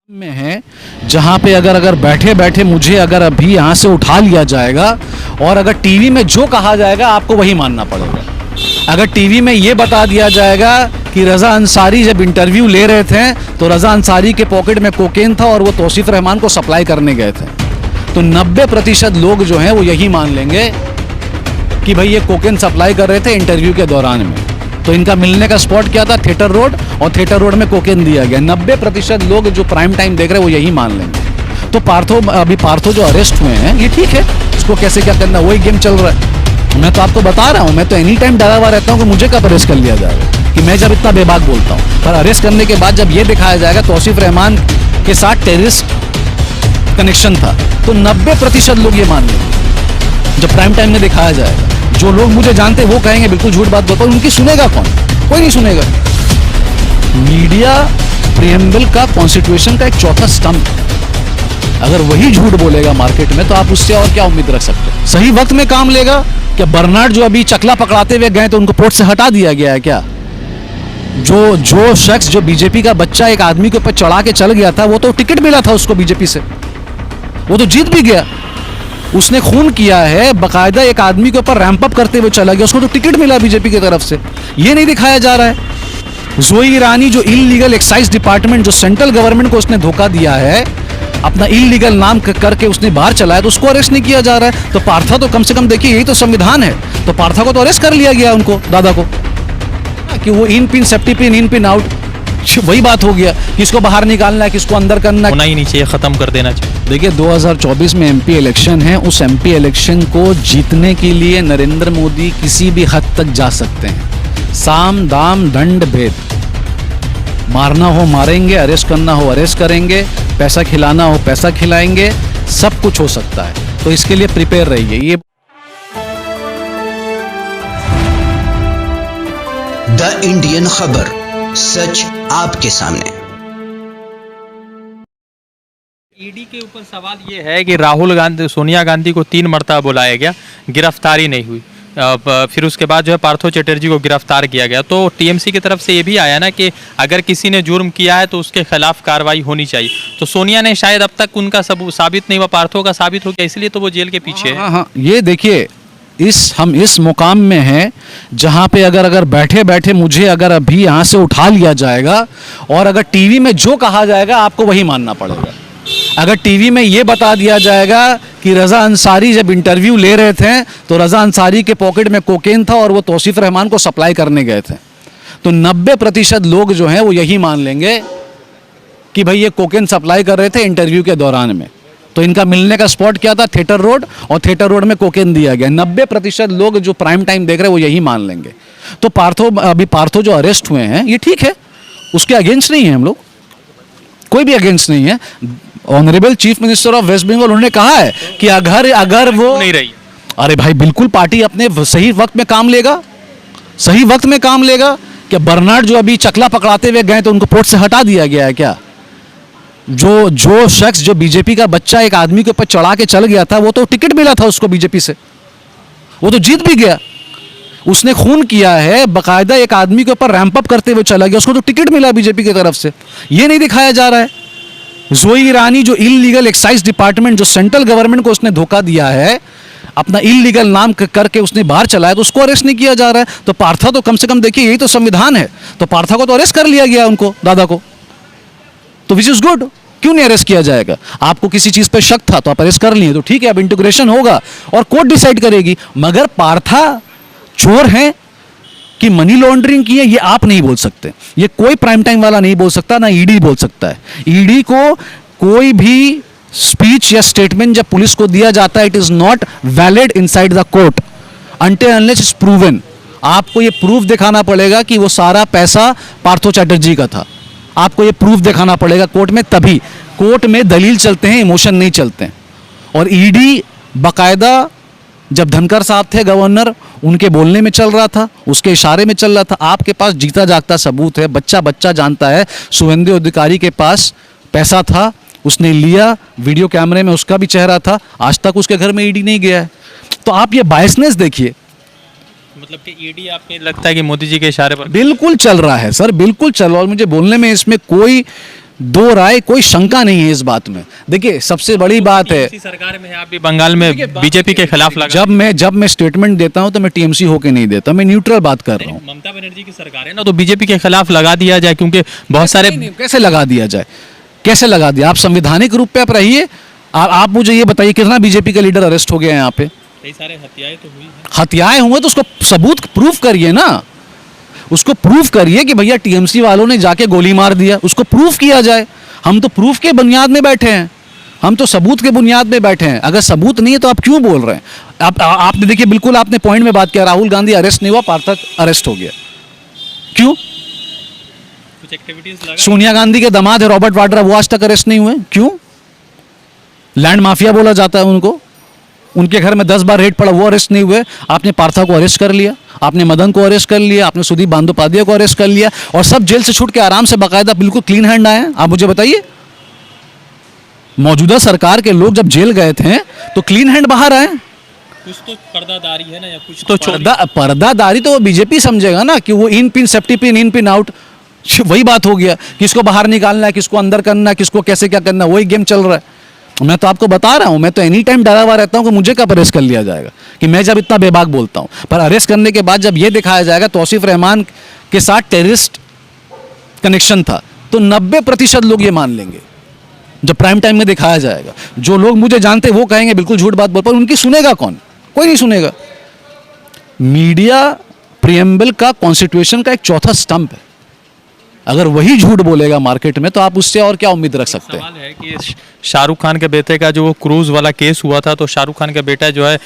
में है जहां पे अगर बैठे बैठे मुझे अगर अभी यहाँ से उठा लिया जाएगा और अगर टीवी में जो कहा जाएगा आपको वही मानना पड़ेगा। अगर टीवी में ये बता दिया जाएगा कि रज़ा अंसारी जब इंटरव्यू ले रहे थे तो रज़ा अंसारी के पॉकेट में कोकेन था और वो तौसीफ रहमान को सप्लाई करने गए थे, तो 90% लोग जो हैं वो यही मान लेंगे कि भाई ये कोकेन सप्लाई कर रहे थे इंटरव्यू के दौरान में। तो इनका मिलने का स्पॉट क्या था? थिएटर रोड, और थिएटर रोड में कोकेन दिया गया। 90% लोग जो प्राइम टाइम देख रहे हैं वो यही मान लेंगे। तो पार्थो जो अरेस्ट हुए हैं ये ठीक है, इसको कैसे क्या करना, वही गेम चल रहा है। मैं तो आपको बता रहा हूँ, मैं तो एनी टाइम डरा हुआ रहता हूँ कि मुझे कब अरेस्ट कर लिया जाएगा, कि मैं जब इतना बेबाक बोलता हूँ। पर अरेस्ट करने के बाद जब ये दिखाया जाएगा तौसीफ रहमान के साथ टेररिस्ट कनेक्शन था, तो 90% लोग ये मान लेंगे। जब प्राइम टाइम में दिखाया जाएगा, जो लोग मुझे जानते हैं वो कहेंगे बिल्कुल झूठ बात बोलता हूं, उनकी सुनेगा कौन? कोई नहीं सुनेगा। मीडिया प्रीएम्बल का कॉन्स्टिट्यूशन का एक चौथा स्तंभ, अगर वही झूठ बोलेगा मार्केट में तो आप उससे और क्या उम्मीद रख सकते हैं? सही वक्त में काम लेगा क्या? बर्नार्ड जो अभी चकला पकड़ाते हुए गए तो उनको पोस्ट से हटा दिया गया है क्या? जो शख्स जो बीजेपी का बच्चा एक आदमी के ऊपर चढ़ा के चल गया था, वो तो टिकट मिला था उसको बीजेपी से, वो तो जीत भी गया। उसने खून किया है, बकायदा एक आदमी के ऊपर रैंप अप करते हुए चला गया, उसको तो टिकट मिला बीजेपी की तरफ से। ये नहीं दिखाया जा रहा है। जोई ईरानी जो इलीगल एक्साइज डिपार्टमेंट, जो सेंट्रल गवर्नमेंट को उसने धोखा दिया है, अपना इलीगल नाम करके उसने बाहर चलाया, तो उसको अरेस्ट नहीं किया जा रहा है। तो पार्था तो कम से कम देखिए, यही तो संविधान है, तो पार्था को तो अरेस्ट कर लिया गया, उनको दादा को, कि वो in pin safety pin in pin out, वही बात हो गया, किसको बाहर निकालना है, किसको अंदर करना होना ही नहीं चाहिए, खत्म कर देना चाहिए। देखिए 2024 में एमपी इलेक्शन है, उस एमपी इलेक्शन को जीतने के लिए नरेंद्र मोदी किसी भी हद तक जा सकते हैं। साम दाम दंड भेद, मारना हो मारेंगे, अरेस्ट करना हो अरेस्ट करेंगे, पैसा खिलाना हो पैसा खिलाएंगे, सब कुछ हो सकता है। तो इसके लिए प्रिपेयर रहिए। ये द इंडियन खबर, सच आपके सामने। ईडी के ऊपर सवाल ये है कि राहुल गांधी, सोनिया गांधी को 3 मरतबा बुलाया गया, गिरफ्तारी नहीं हुई। फिर उसके बाद जो है पार्थो चटर्जी को गिरफ्तार किया गया। तो टीएमसी की तरफ से ये भी आया ना कि अगर किसी ने जुर्म किया है तो उसके खिलाफ कार्रवाई होनी चाहिए। तो सोनिया ने शायद अब तक उनका सबूत साबित नहीं हुआ, पार्थो का साबित हो गया, इसलिए तो वो जेल के पीछे है। हाँ, ये देखिए, हम इस मुकाम में हैं जहां पे अगर बैठे बैठे मुझे अगर अभी यहाँ से उठा लिया जाएगा और अगर टीवी में जो कहा जाएगा आपको वही मानना पड़ेगा। अगर टीवी में ये बता दिया जाएगा कि रज़ा अंसारी जब इंटरव्यू ले रहे थे तो रज़ा अंसारी के पॉकेट में कोकेन था और वो तौसीफ रहमान को सप्लाई करने गए थे, तो 90% लोग जो हैं वो यही मान लेंगे कि भाई ये कोकेन सप्लाई कर रहे थे इंटरव्यू के दौरान में। तो इनका मिलने का स्पॉट क्या था? थिएटर रोड, और थिएटर रोड में कोकेन दिया गया। 90% लोग जो प्राइम टाइम देख रहे हैं वो यही मान लेंगे। तो पार्थो जो अरेस्ट हुए हैं ये ठीक है, उसके अगेंस्ट नहीं है हम लोग, कोई भी अगेंस्ट नहीं है। Honourable chief minister of West Bengal उन्होंने कहा है कि अगर वो नहीं रही, अरे भाई बिल्कुल पार्टी अपने सही वक्त में काम लेगा, सही वक्त में काम लेगा। क्या बर्नार्ड जो अभी चकला पकड़ाते हुए गए तो उनको पोस्ट से हटा दिया गया है क्या? जो शख्स जो बीजेपी का बच्चा एक आदमी के ऊपर चढ़ा के चल गया था, वो तो टिकट मिला था उसको बीजेपी से, वो तो जीत भी गया। उसने खून किया है, बकायदा एक आदमी के ऊपर रैंप अप करते हुए चला गया, उसको तो टिकट मिला बीजेपी की तरफ से। ये नहीं दिखाया जा रहा है। जोई ईरानी जो इलीगल एक्साइज डिपार्टमेंट, जो सेंट्रल गवर्नमेंट को उसने धोखा दिया है, अपना इलीगल नाम करके उसने बाहर चलाया, तो उसको अरेस्ट नहीं किया जा रहा है। तो पार्था तो कम से कम देखिए, यही तो संविधान है, तो पार्था को तो अरेस्ट कर लिया गया, उनको दादा को, तो विच इज गुड। क्यों नहीं अरेस्ट किया जाएगा? आपको किसी चीज पे शक था तो आप अरेस्ट कर लिए, तो ठीक है, अब इंटीग्रेशन होगा और कोर्ट डिसाइड करेगी। मगर पार्था चोर हैं कि मनी लॉन्ड्रिंग की है, ये आप नहीं बोल सकते, ये कोई प्राइम टाइम वाला नहीं बोल सकता, ना ईडी बोल सकता है। ईडी को कोई भी स्पीच या स्टेटमेंट जब पुलिस को दिया जाता है, it is not valid inside the court until unless it's proven. आपको ये प्रूफ दिखाना पड़ेगा कि वो सारा पैसा पार्थो चैटर्जी का था, आपको ये प्रूफ दिखाना पड़ेगा कोर्ट में, तभी कोर्ट में दलील चलते हैं, इमोशन नहीं चलते हैं। और ईडी बाकायदा जब धनखड़ साहब थे गवर्नर, उनके बोलने में चल रहा था, उसके इशारे में चल रहा था। आपके पास जीता जागता सबूत है, बच्चा जानता है, शुभेंदु अधिकारी के पास पैसा था, उसने लिया, वीडियो कैमरे में उसका भी चेहरा था, आज तक उसके घर में ईडी नहीं गया है। तो आप ये बायसनेस देखिए, मतलब कि ईडी आपको लगता है कि मोदी जी के इशारे पर बिल्कुल चल रहा है सर, बिल्कुल चल रहा है। और मुझे बोलने में इसमें कोई दो राय, कोई शंका नहीं है इस बात में। देखिए सबसे बड़ी बात है, टीएमसी सरकार में है, आप भी बंगाल में बीजेपी के खिलाफ लगा। जब मैं स्टेटमेंट देता हूं तो मैं टीएमसी होके नहीं देता, मैं न्यूट्रल बात कर रहा हूं। ममता बनर्जी की सरकार है ना, तो बीजेपी के खिलाफ लगा दिया जाए, क्योंकि बहुत सारे नहीं, कैसे लगा दिया जाए, कैसे लगा दिया? आप संवैधानिक रूप पे आप रहिए। आप मुझे ये बताइए कितना बीजेपी का लीडर अरेस्ट हो गया है यहाँ पे? कई सारे हत्याएं तो हुई हैं। हत्याएं हुए तो उसको सबूत प्रूफ करिए ना, उसको प्रूफ करिए कि भैया टीएमसी वालों ने जाके गोली मार दिया, उसको प्रूफ किया जाए। हम तो प्रूफ के बुनियाद में बैठे हैं, हम तो सबूत के बुनियाद में बैठे हैं। अगर सबूत नहीं है तो आप क्यों बोल रहे हैं? आपने देखिए, बिल्कुल आपने पॉइंट में बात किया, राहुल गांधी अरेस्ट नहीं हुआ, पार्थक अरेस्ट हो गया, क्यों? कुछ एक्टिविटीज लगा। सोनिया गांधी के दामाद है रॉबर्ट वाड्रा, वो आज तक अरेस्ट नहीं हुए, क्यों? लैंड माफिया बोला जाता है उनको, उनके घर में 10 बार रेड पड़ा, वो अरेस्ट नहीं हुए। आपने पार्था को अरेस्ट कर लिया, आपने मदन को अरेस्ट कर लिया, आपने सुदीप बंदोपाध्याय को अरेस्ट कर लिया, और सब जेल से छूट के आराम से बाकायदा बिल्कुल क्लीन हैंड आए हैं। आप मुझे बताइए, मौजूदा सरकार के लोग जब जेल गए थे तो क्लीन हैंड बाहर आए। कुछ तो पर्दादारी है ना, या कुछ तो पर्दादारी तो वो बीजेपी समझेगा ना कि वो in pin safety pin in pin out, वही बात हो गया, किसको बाहर निकालना है, किसको अंदर करना है, किसको कैसे क्या करना है, वही गेम चल रहा है। मैं तो आपको बता रहा हूं, मैं तो एनी टाइम डरा हुआ रहता हूं कि मुझे कब अरेस्ट कर लिया जाएगा, कि मैं जब इतना बेबाक बोलता हूं। पर अरेस्ट करने के बाद जब ये दिखाया जाएगा तौसीफ रहमान के साथ टेररिस्ट कनेक्शन था, तो 90% लोग ये मान लेंगे। जब प्राइम टाइम में दिखाया जाएगा, जो लोग मुझे जानते वो कहेंगे बिल्कुल झूठ बात बोल, पर उनकी सुनेगा कौन? कोई नहीं सुनेगा। मीडिया प्रियम्बल का कॉन्स्टिट्यूशन का एक चौथा स्तंभ है, अगर वही झूठ बोलेगा मार्केट में तो आप उससे और क्या उम्मीद रख सकते हैं? सवाल है कि शाहरुख खान के बेटे का जो वो क्रूज वाला केस हुआ था, तो शाहरुख खान का बेटा जो है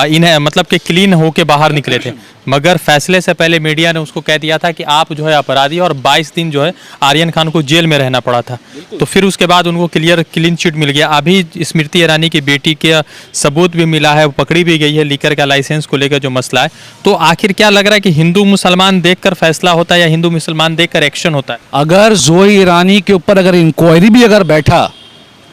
इन्हें मतलब कि क्लीन होके बाहर निकले थे, मगर फैसले से पहले मीडिया ने उसको कह दिया था कि आप जो है अपराधी, और 22 दिन जो है आर्यन खान को जेल में रहना पड़ा था। तो फिर उसके बाद उनको क्लीन चिट मिल गया। अभी स्मृति ईरानी की बेटी के सबूत भी मिला है, वो पकड़ी भी गई है, लीकर का लाइसेंस को लेकर जो मसला है। तो आखिर क्या लग रहा है कि हिंदू मुसलमान देखकर फैसला होता है या हिंदू मुसलमान देखकर एक्शन होता है? अगर जोई ईरानी के ऊपर अगर इंक्वायरी भी अगर बैठा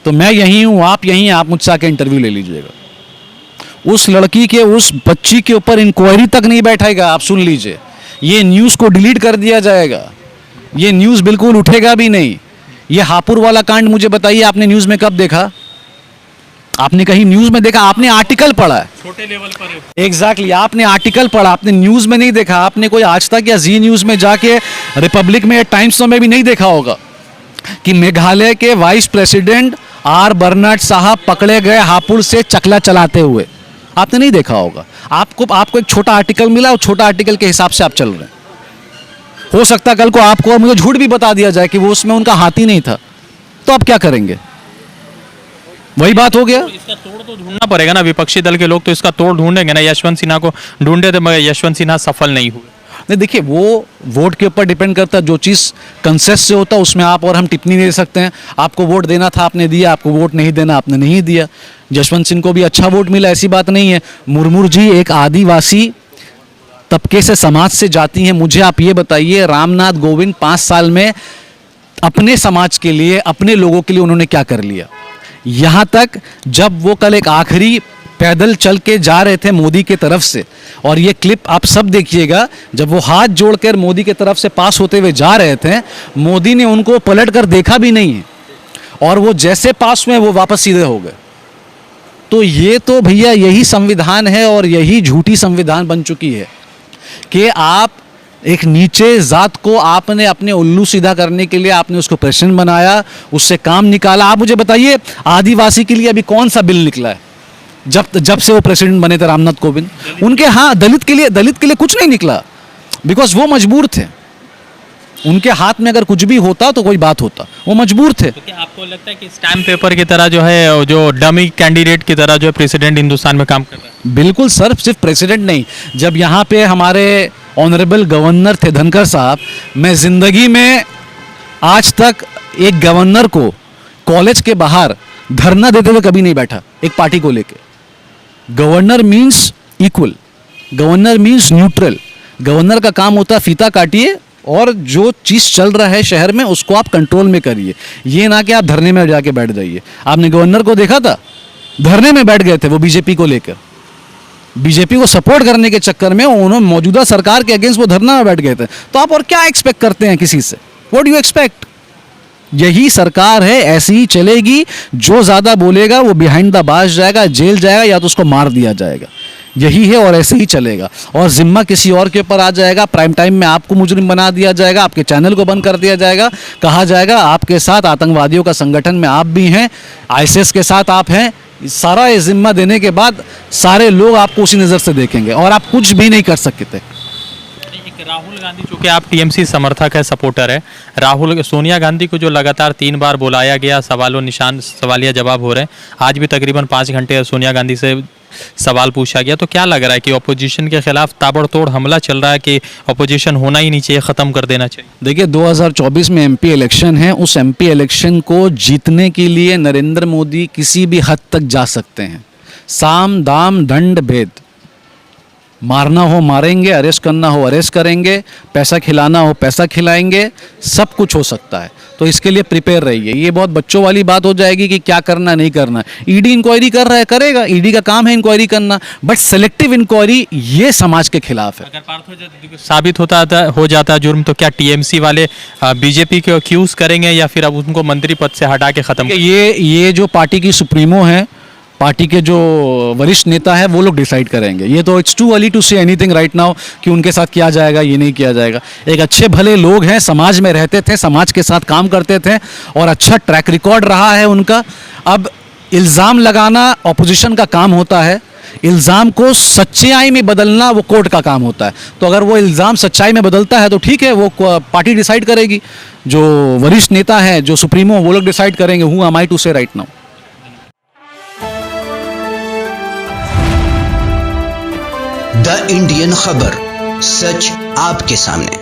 तो मैं यहीं हूं, आप यहीं हैं, आप मुझसे आके इंटरव्यू ले लीजिएगा। उस लड़की के, उस बच्ची के ऊपर इंक्वायरी तक नहीं बैठेगा। आप सुन लीजिए, ये न्यूज़ को डिलीट कर दिया जाएगा, ये न्यूज़ बिल्कुल उठेगा भी नहीं। ये हापुड़ वाला कांड मुझे बताइए, आपने न्यूज़ में कब देखा? आपने कहीं न्यूज़ में देखा? आपने आर्टिकल पढ़ा है छोटे लेवल पर। एग्जैक्टली, आपने आर्टिकल पढ़ा, आपने न्यूज़ में नहीं देखा। आपने कोई आज तक या जी न्यूज़ में जाके, रिपब्लिक में, टाइम्स में भी नहीं देखा होगा कि मेघालय के वाइस प्रेसिडेंट आर बर्नार्ड साहब पकड़े गए हापुड़ से चकला चलाते हुए। आपने नहीं देखा होगा। आपको एक छोटा आर्टिकल मिला और छोटा आर्टिकल के हिसाब से आप चल रहे हैं। हो सकता है कल को आपको मुझे झूठ भी बता दिया जाए कि वो उसमें उनका हाथ ही नहीं था, तो आप क्या करेंगे? वही बात हो गया। तो इसका तोड़ तो ढूंढना पड़ेगा ना, विपक्षी दल के लोग तो इसका तोड़ ढूंढेंगे ना। यशवंत सिन्हा को ढूंढे थे मगर यशवंत सिन्हा सफल नहीं हुए। नहीं, देखिए वो वोट के ऊपर डिपेंड करता है, जो चीज़ कंसेस से होता है उसमें आप और हम टिप्पणी दे सकते हैं। आपको वोट देना था, आपने दिया, आपको वोट नहीं देना, आपने नहीं दिया। जसवंत सिंह को भी अच्छा वोट मिला, ऐसी बात नहीं है। मुर्मू जी एक आदिवासी तबके से, समाज से जाती हैं। मुझे आप ये बताइए, रामनाथ कोविंद 5 साल में अपने समाज के लिए, अपने लोगों के लिए उन्होंने क्या कर लिया? यहाँ तक जब वो कल एक आखिरी पैदल चल के जा रहे थे मोदी के तरफ से, और ये क्लिप आप सब देखिएगा, जब वो हाथ जोड़कर मोदी के तरफ से पास होते हुए जा रहे थे, मोदी ने उनको पलट कर देखा भी नहीं है, और वो जैसे पास हुए वो वापस सीधे हो गए। तो ये तो भैया यही संविधान है, और यही झूठी संविधान बन चुकी है कि आप एक नीचे जात को आपने अपने उल्लू सीधा करने के लिए आपने उसको प्रेसिडेंट बनाया, उससे काम निकाला। आप मुझे बताइए, आदिवासी के लिए अभी कौन सा बिल निकला है जब से वो प्रेसिडेंट बने थे रामनाथ कोविंद? उनके, हाँ, दलित के लिए कुछ नहीं निकला, बिकॉज वो मजबूर थे। उनके हाथ में अगर कुछ भी होता तो कोई बात होता, वो मजबूर थे। तो क्या आपको लगता है कि स्टैम्प पेपर की तरह जो है, जो डमी कैंडिडेट की तरह जो है प्रेसिडेंट हिंदुस्तान में काम कर रहा है? बिल्कुल सर, सिर्फ प्रेसिडेंट नहीं। जब यहाँ पे हमारे ऑनरेबल गवर्नर थे धनखड़ साहब, मैं जिंदगी में आज तक एक गवर्नर को कॉलेज के बाहर धरना देते हुए कभी नहीं बैठा एक पार्टी को लेके। Governor means equal, governor means neutral. Governor का काम होता है फीता काटिए और जो चीज़ चल रहा है शहर में उसको आप कंट्रोल में करिए, ये ना कि आप धरने में जाके बैठ जाइए। आपने गवर्नर को देखा था, धरने में बैठ गए थे वो बीजेपी को लेकर, बीजेपी को सपोर्ट करने के चक्कर में उन्होंने मौजूदा सरकार के अगेंस्ट वो धरना में बैठ गए थे। तो आप और क्या एक्सपेक्ट करते हैं किसी से? What do you expect? यही सरकार है, ऐसी ही चलेगी। जो ज़्यादा बोलेगा वो बिहाइंड द बार्स जाएगा, जेल जाएगा, या तो उसको मार दिया जाएगा। यही है और ऐसे ही चलेगा। और जिम्मा किसी और के ऊपर आ जाएगा। प्राइम टाइम में आपको मुजरिम बना दिया जाएगा, आपके चैनल को बंद कर दिया जाएगा, कहा जाएगा आपके साथ आतंकवादियों का संगठन में आप भी हैं, आईएसआईएस के साथ आप हैं। सारा ये जिम्मा देने के बाद सारे लोग आपको उसी नज़र से देखेंगे और आप कुछ भी नहीं कर सकते। राहुल गांधी, चूंकि आप टीएमसी समर्थक है, सपोर्टर है, सोनिया गांधी को जो लगातार 3 बार बुलाया गया, सवालिया जवाब हो रहे हैं, आज भी तकरीबन 5 घंटे सोनिया गांधी से सवाल पूछा गया, तो क्या लग रहा है कि अपोजिशन के खिलाफ ताबड़तोड़ हमला चल रहा है कि अपोजिशन होना ही नहीं चाहिए, ख़त्म कर देना चाहिए? देखिए 2024 में एमपी इलेक्शन है। उस एमपी इलेक्शन को जीतने के लिए नरेंद्र मोदी किसी भी हद तक जा सकते हैं। साम दाम दंड भेद, मारना हो मारेंगे, अरेस्ट करना हो अरेस्ट करेंगे, पैसा खिलाना हो पैसा खिलाएंगे, सब कुछ हो सकता है। तो इसके लिए प्रिपेयर रहिए। ये बहुत बच्चों वाली बात हो जाएगी कि क्या करना नहीं करना। ईडी इंक्वायरी कर रहा है, करेगा, ईडी का काम है इंक्वायरी करना, बट सेलेक्टिव इंक्वायरी ये समाज के खिलाफ है। अगर साबित हो जाता है जुर्म, तो क्या टीएमसी वाले बीजेपी को अक्यूज करेंगे या फिर अब उनको मंत्री पद से हटा के खत्म? ये जो पार्टी की सुप्रीमो है, पार्टी के जो वरिष्ठ नेता है, वो लोग डिसाइड करेंगे। ये तो it's too early to say anything right now कि उनके साथ किया जाएगा, ये नहीं किया जाएगा। एक अच्छे भले लोग हैं, समाज में रहते थे, समाज के साथ काम करते थे और अच्छा ट्रैक रिकॉर्ड रहा है उनका। अब इल्ज़ाम लगाना ऑपोजिशन का काम होता है, इल्ज़ाम को सच्चाई में बदलना वो कोर्ट का काम होता है। तो अगर वो इल्ज़ाम सच्चाई में बदलता है तो ठीक है, वो पार्टी डिसाइड करेगी। जो वरिष्ठ नेता है, जो सुप्रीमो, वो लोग डिसाइड करेंगे। हु एम आई टू से राइट नाउ। द इंडियन खबर, सच आपके सामने।